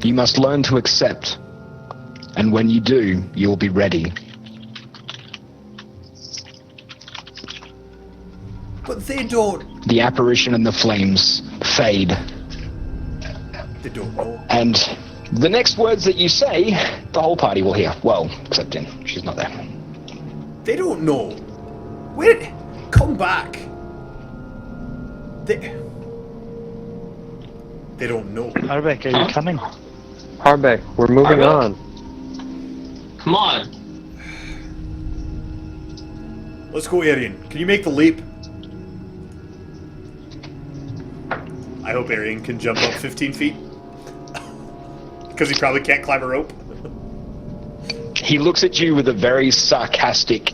F: You must learn to accept, and when you do, you'll be ready.
A: But they don't.
F: The apparition and the flames fade.
A: They don't know.
F: And the next words that you say, the whole party will hear. Well, except Din. She's not there.
A: They don't know. Wait, come back. They don't know.
B: Harbeck, are you coming?
E: Harbeck, we're moving
C: Harbeck?
E: on.
C: Come on.
A: Let's go, Arian. Can you make the leap? I hope Arian can jump up 15 feet. Because he probably can't climb a rope.
F: He looks at you with a very sarcastic,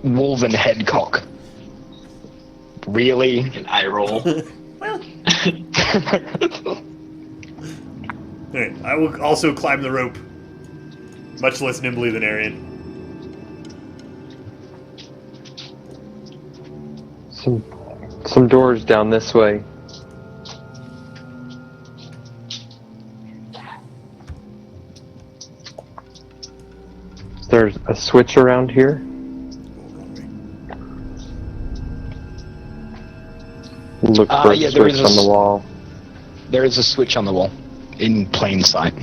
F: wolven head cock. Really?
C: An eye roll.
A: Well. Alright, I will also climb the rope. Much less nimbly than Arian.
E: Some doors down this way. There's a switch around here. Look for a
F: yeah, there
E: switch
F: is
E: on the wall.
F: There is a switch on the wall, in plain sight.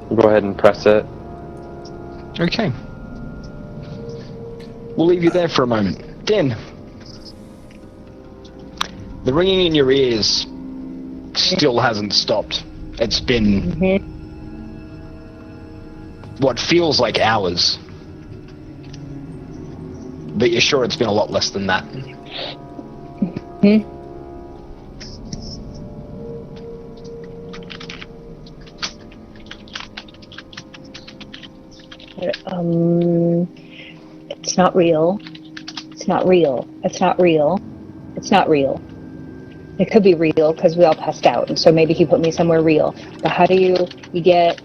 E: Go ahead and press it.
F: Okay. We'll leave you there for a moment. Din. The ringing in your ears still hasn't stopped. It's been what feels like hours. But you're sure it's been a lot less than that.
D: It's not real. It's not real. It's not real. It's not real. It could be real because we all passed out, and so maybe he put me somewhere real. But how do you get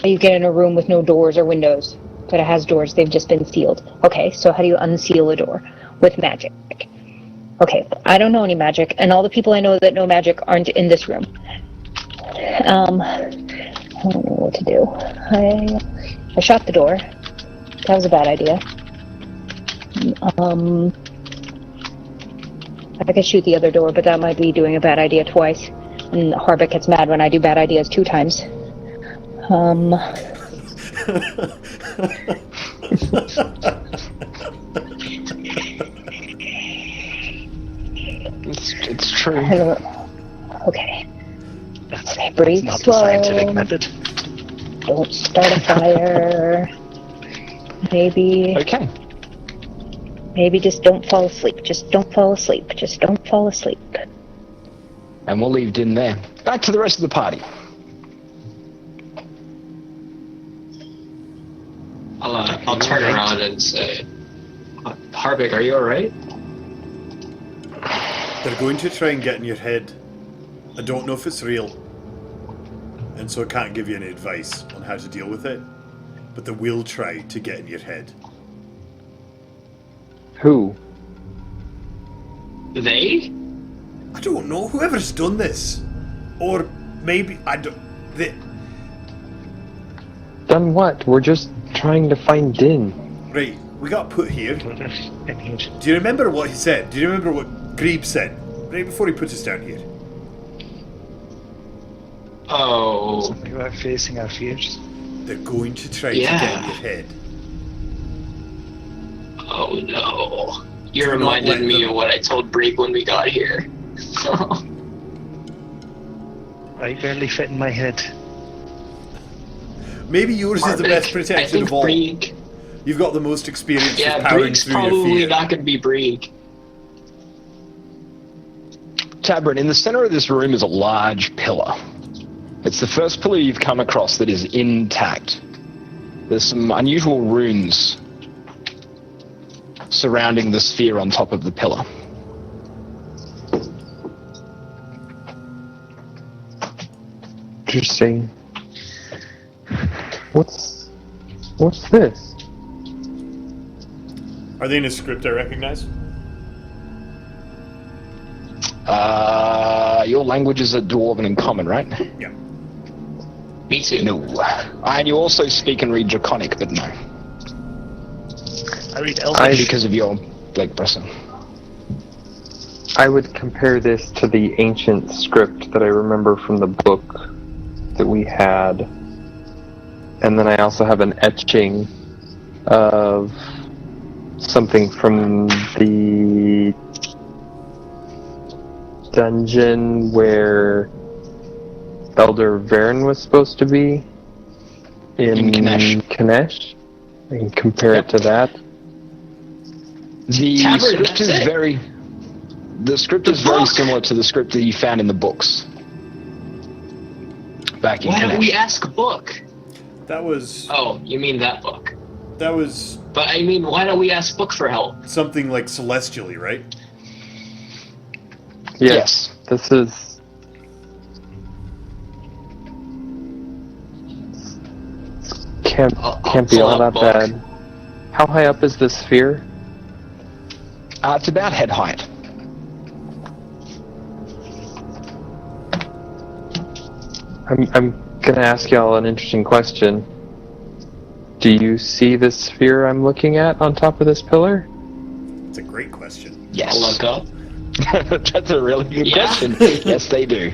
D: in a room with no doors or windows? But it has doors, they've just been sealed. Okay, so how do you unseal a door? With magic. Okay, I don't know any magic, and all the people I know that know magic aren't in this room. I don't know what to do. I shot the door. That was a bad idea. I could shoot the other door, but that might be doing a bad idea twice. And Harbeck gets mad when I do bad ideas 2 times.
F: It's true.
D: Okay. Okay, breathe
B: Not
D: slow.
B: the scientific method.
D: Don't start a fire. Maybe just don't fall asleep. Just don't fall asleep. Just don't fall asleep.
F: And we'll leave Din there. Back to the rest of the party.
C: I'll turn around and say, Harbeck, are you alright?
A: They're going to try and get in your head. I don't know if it's real. And so I can't give you any advice on how to deal with it. But they will try to get in your head.
E: Who?
C: They?
A: I don't know. Whoever's done this. Or maybe, I don't...
E: Done what? We're just trying to find Din.
A: Right, we got put here.
B: In here.
A: Do you remember what he said? Do you remember what Grebe said? Right before he put us down here.
C: Oh.
B: Something about facing our fears.
A: They're going to try to get in your head.
C: Oh no. You
A: Do not
C: reminded
A: let
C: me
A: them-
C: of what I told Break when we got here.
B: I barely fit in my head.
A: Maybe yours is the best
C: I
A: protection
C: think
A: of all.
C: Break.
A: You've got the most experience
C: Yeah,
A: with powering
C: Break's
A: through your
C: probably
A: fear.
C: not going to be Break.
F: Tabrin, in the center of this room is a large pillar. It's the first pillar you've come across that is intact. There's some unusual runes surrounding the sphere on top of the pillar.
E: Interesting. What's this?
A: Are they in a script I recognize?
F: Your languages are Dwarven and Common, right?
A: Yeah.
C: Me too.
F: No. And you also speak and read Draconic, but no.
B: I read Elvish.
F: Because of your Blake Bresson.
E: I would compare this to the ancient script that I remember from the book that we had. And then I also have an etching of something from the dungeon where Elder Varen was supposed to be in Kanesh. I can compare it to that.
F: The
C: Tabard,
F: script
C: that's
F: is
C: it.
F: very... The script is very similar to the script that you found in the books. Back in
C: Why don't
F: Ganesh.
C: we ask Book?
A: That was
C: Oh, you mean that Book?
A: But
C: I mean, why don't we ask Book for help?
A: something like celestially, right?
F: Yes.
E: This is... Can't be
C: pull
E: all
C: up
E: that
C: Book.
E: bad. How high up is this sphere?
F: It's about head height.
E: I'm gonna ask y'all an interesting question. Do you see this sphere I'm looking at on top of this pillar?
A: It's a great question.
F: Yes.
C: I'll look up.
F: That's a really good
C: Yeah.
F: question. Yes, they do.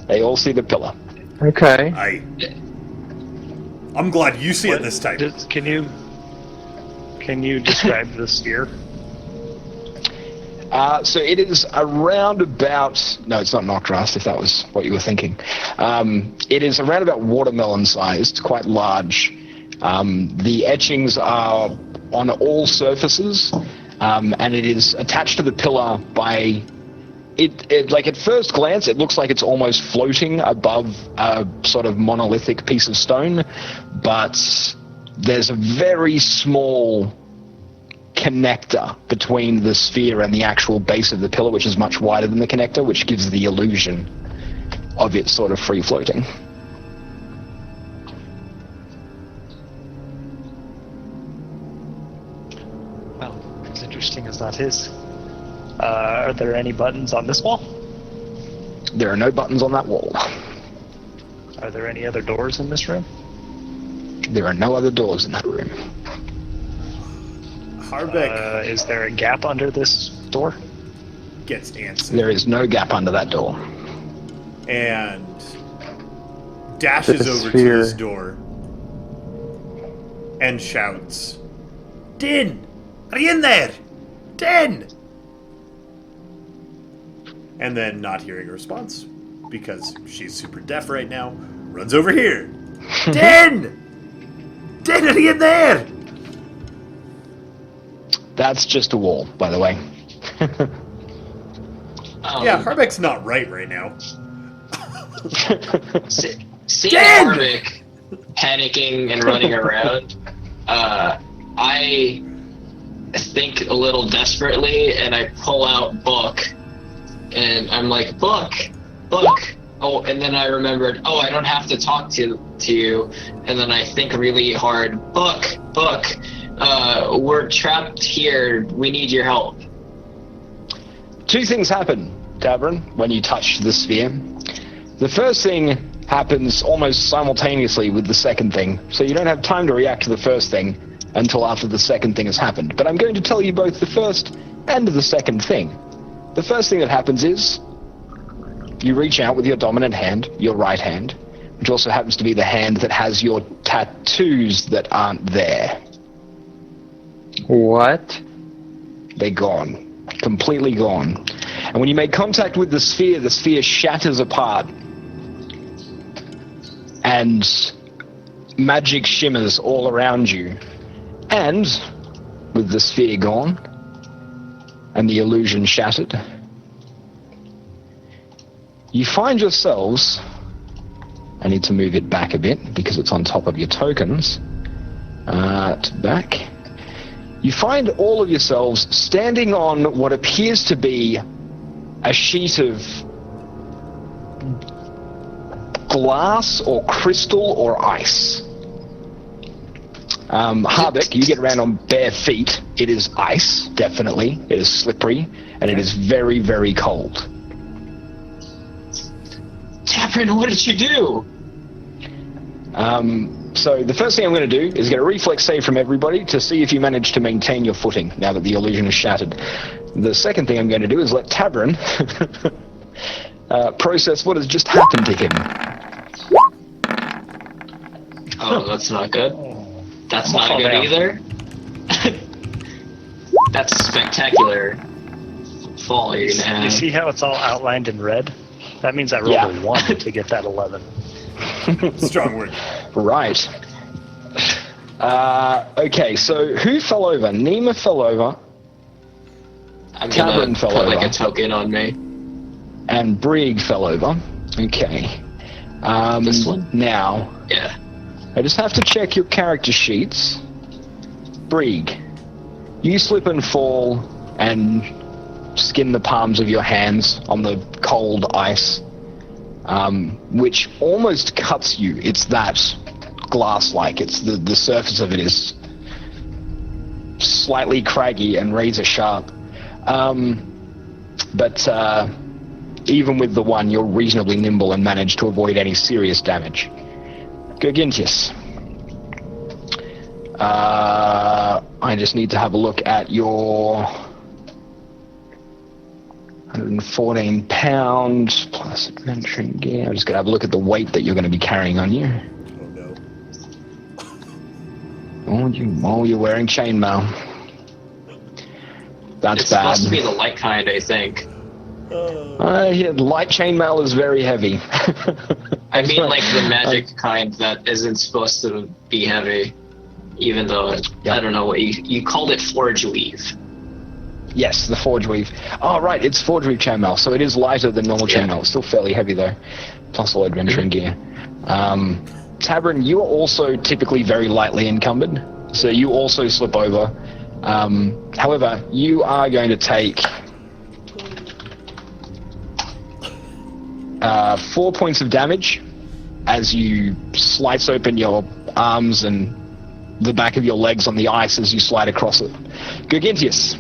F: They all see the pillar.
E: Okay.
A: I'm glad you see it this time.
B: Can you describe the sphere?
F: So it is around about... No, it's not Noctrast, if that was what you were thinking. It is around about watermelon-sized, quite large. The etchings are on all surfaces, and it is attached to the pillar by... It like at first glance, it looks like it's almost floating above a sort of monolithic piece of stone, but there's a very small connector between the sphere and the actual base of the pillar, which is much wider than the connector, which gives the illusion of it sort of free floating.
B: Well, as interesting as that is, are there any buttons on this wall?
F: There are no buttons on that wall.
B: Are there any other doors in this room?
F: There are no other doors in that room.
A: Harbeck
B: Is there a gap under this door?
A: gets antsy
F: There is no gap under that door.
A: and dashes
E: The
A: over to
E: sphere.
A: this door and shouts, "Din! Are you in there? Din!" And then, not hearing a response, because she's super deaf right now, runs over here. Din! Din, are you in there?
F: That's just a wall, by the way.
A: Yeah, Harbeck's not right now.
C: Seeing
A: Dan!
C: Harvick panicking and running around, I think a little desperately, and I pull out Book, and I'm like, Book. Oh, and then I remembered, oh, I don't have to talk to you, and then I think really hard, Book, we're trapped here, we need your help.
F: Two things happen, Tavern, when you touch the sphere. The first thing happens almost simultaneously with the second thing, so you don't have time to react to the first thing until after the second thing has happened. But I'm going to tell you both the first and the second thing. The first thing that happens is you reach out with your dominant hand, your right hand, which also happens to be the hand that has your tattoos that aren't there.
E: What?
F: They're gone. Completely gone. And when you make contact with the sphere shatters apart. And magic shimmers all around you. And with the sphere gone and the illusion shattered, you find yourselves... I need to move it back a bit because it's on top of your tokens. To back. You find all of yourselves standing on what appears to be a sheet of glass or crystal or ice. Harbeck, you get around on bare feet. It is ice, definitely. It is slippery, and it is very, very cold.
C: Tavern, what did you do?
F: So the first thing I'm going to do is get a reflex save from everybody to see if you manage to maintain your footing now that the illusion is shattered. The second thing I'm going to do is let Tavern process what has just happened to him.
C: Oh, that's not good. That's not
B: Calm
C: good
B: down.
C: either. That's spectacular fall you're gonna have.
B: You see how it's all outlined in red? That means I rolled
F: Yeah.
B: a 1 to get that 11.
A: Strong word.
F: Right. Okay, so who fell over? Nima fell over.
C: I'm
F: Tavern
C: gonna
F: fell
C: put like
F: over.
C: a token on me.
F: And Brig fell over. Okay.
C: This one?
F: Now,
C: Yeah.
F: I just have to check your character sheets. Brig, you slip and fall and skin the palms of your hands on the cold ice, which almost cuts you. It's that glass-like. It's the surface of it is slightly craggy and razor sharp. But even with the one, you're reasonably nimble and manage to avoid any serious damage. Gergintius. I just need to have a look at your 114 pounds plus adventuring gear. I'm just going to have a look at the weight that you're going to be carrying on you.
A: Oh no.
F: You're wearing chainmail. That's
C: It's
F: bad.
C: supposed to be the light kind, I think.
F: Yeah, light chainmail is very heavy.
C: I mean, like the magic kind that isn't supposed to be heavy, even though I don't know what you called it, forge weave.
F: Yes, the forge weave. Oh, right, it's forge weave chainmail, so it is lighter than normal chainmail. It's still fairly heavy though, plus all adventuring gear. Tabern, you are also typically very lightly encumbered, so you also slip over. However, you are going to take 4 points of damage as you slice open your arms and the back of your legs on the ice as you slide across it. Gergintius,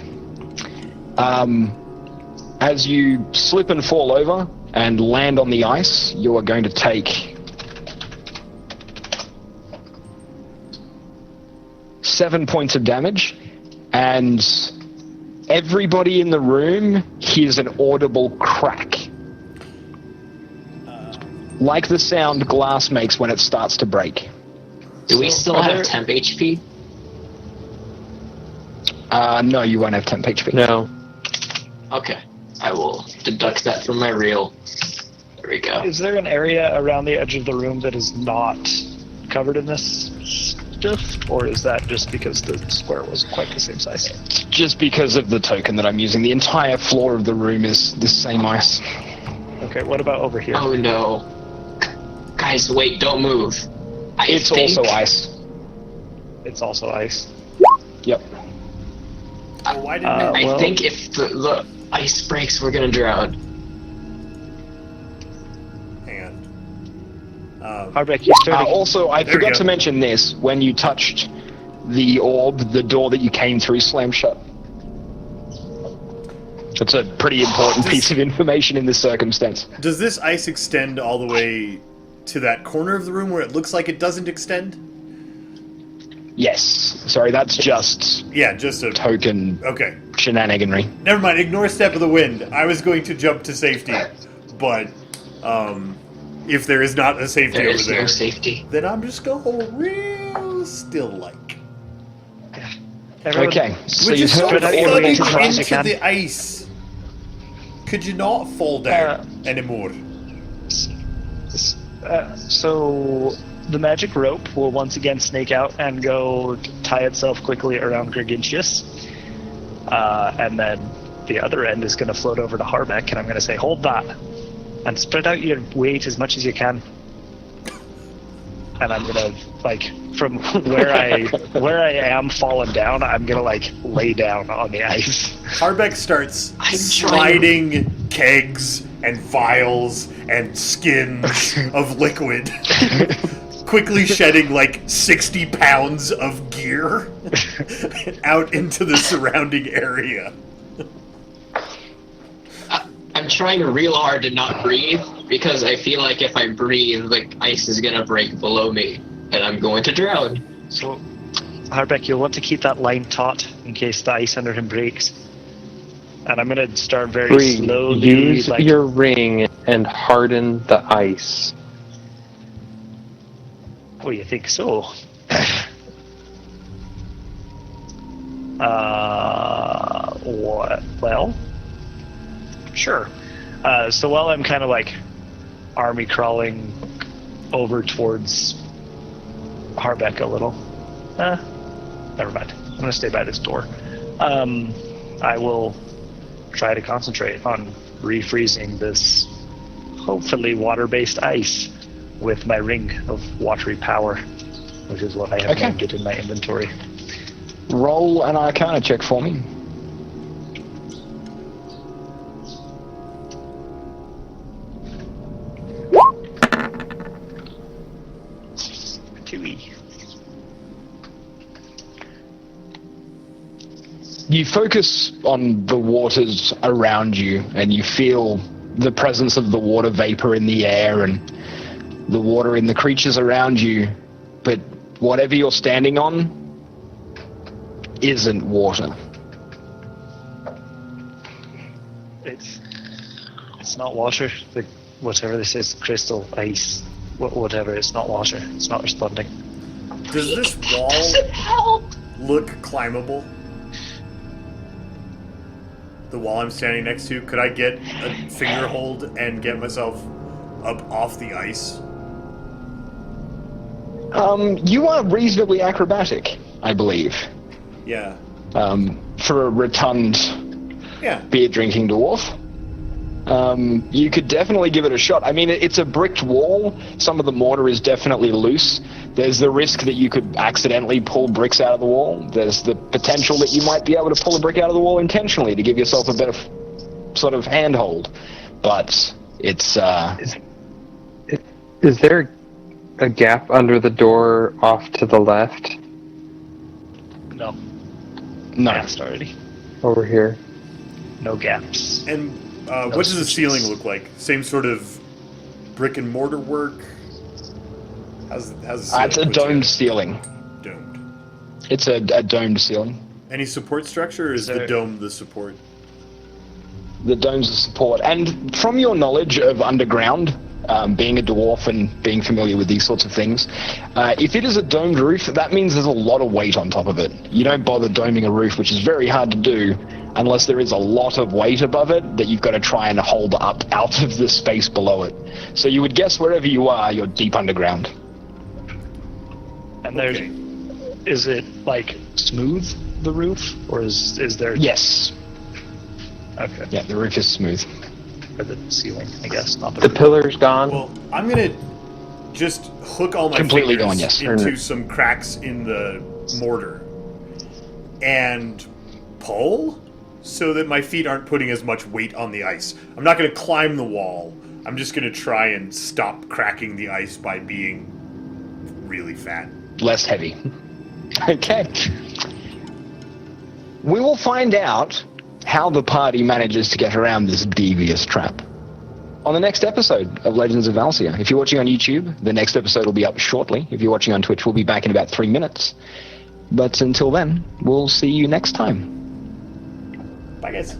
F: as you slip and fall over and land on the ice, you are going to take 7 points of damage, and everybody in the room hears an audible crack. Like the sound glass makes when it starts to break.
C: Do we still have temp HP?
F: No, you won't have temp HP.
E: No.
C: Okay. I will deduct that from my reel. There we go.
B: Is there an area around the edge of the room that is not covered in this stuff? Or is that just because the square wasn't quite the same size?
F: Just because of the token that I'm using. The entire floor of the room is the same ice.
B: Okay, what about over here?
C: Oh no. Guys, wait, don't move.
F: It's also ice.
B: It's also ice.
F: Yep.
A: Well, why didn't
B: Uh,
A: it?
C: I
B: well-
C: think if the ice breaks, we're gonna drown.
A: Hand.
B: Harbeck, you started.
F: Also, I
A: There we
F: forgot
A: go.
F: to mention this. When you touched the orb, the door that you came through slammed shut. It's a pretty important piece of information in this circumstance.
A: Does this ice extend all the way to that corner of the room where it looks like it doesn't extend?
F: Yes. Sorry, that's just
A: Yeah, just a...
F: token
A: Okay.
F: shenaniganry.
A: Never mind, ignore Step of the Wind. I was going to jump to safety, but if there is not a safety
C: There
A: over
C: is
A: there,
C: no safety.
A: then I'm just going to hold real still-like.
B: Everyone,
F: Okay, so
A: Would you
F: you've
A: stop
F: heard
B: out
F: the
B: your
F: audible
B: way
A: thudding
B: to
F: crack.
B: cross.
A: into the ice? Could you not fall down anymore?
B: So the magic rope will once again snake out and go tie itself quickly around Gergintius. And then the other end is going to float over to Harbeck, and I'm going to say, hold that. And spread out your weight as much as you can. And I'm going to, like, from where I am fallen down, I'm going to, like, lay down on the ice.
A: Harbeck starts
C: I'm
A: sliding kegs and vials and skins of liquid, quickly shedding like 60 pounds of gear out into the surrounding area.
C: I'm trying real hard to not breathe because I feel like if I breathe, the ice is gonna break below me and I'm going to drown.
B: So, Harbeck, you'll want to keep that line taut in case the ice under him breaks. And I'm going to start very
E: Brig,
B: slowly,
E: use
B: like...
E: your ring and harden the ice.
B: Oh, you think so? What? Well, sure. So while I'm kind of like army crawling over towards Harbeck a little, never mind. I'm gonna stay by this door. I will try to concentrate on refreezing this hopefully water-based ice with my ring of watery power, which is what I have named it in my inventory.
F: Roll an Arcana check for me. You focus on the waters around you, and you feel the presence of the water vapor in the air and the water in the creatures around you, but whatever you're standing on isn't water.
B: It's not water. Whatever this is, crystal, ice, whatever. It's not water. It's not responding.
A: Does this wall look climbable? The wall I'm standing next to, could I get a finger hold and get myself up off the ice?
F: You are reasonably acrobatic, I believe.
A: Yeah.
F: For a rotund beer-drinking dwarf. You could definitely give it a shot. I mean, it's a bricked wall. Some of the mortar is definitely loose. There's the risk that you could accidentally pull bricks out of the wall. There's the potential that you might be able to pull a brick out of the wall intentionally to give yourself a better sort of handhold. But it's...
E: Is there a gap under the door off to the left?
B: No.
F: No.
B: Passed already.
E: Over here.
B: No gaps.
A: And what does the ceiling look like? Same sort of brick and mortar work? How's the ceiling?
F: It's a domed ceiling.
A: Domed.
F: It's a domed ceiling.
A: Any support structure, or is the dome the support?
F: The dome's the support. And from your knowledge of underground, being a dwarf and being familiar with these sorts of things, if it is a domed roof, that means there's a lot of weight on top of it. You don't bother doming a roof, which is very hard to do, unless there is a lot of weight above it that you've got to try and hold up out of the space below it. So you would guess wherever you are, you're deep underground.
B: And there's... Is it, like, smooth, the roof? Or is there...
F: Yes.
B: Okay.
F: Yeah, the roof is smooth.
B: Or the ceiling, I guess, not the
E: The
B: roof.
E: pillar's gone.
A: Well, I'm gonna just hook all my
F: Completely
A: fingers
F: gone, yes.
A: into some cracks in the mortar and pull so that my feet aren't putting as much weight on the ice. I'm not gonna climb the wall. I'm just gonna try and stop cracking the ice by being really fat.
F: Less heavy. Okay. We will find out how the party manages to get around this devious trap on the next episode of Legends of Valcia. If you're watching on YouTube, the next episode will be up shortly. If you're watching on Twitch, we'll be back in about 3 minutes. But until then, we'll see you next time.
A: Bye, guys.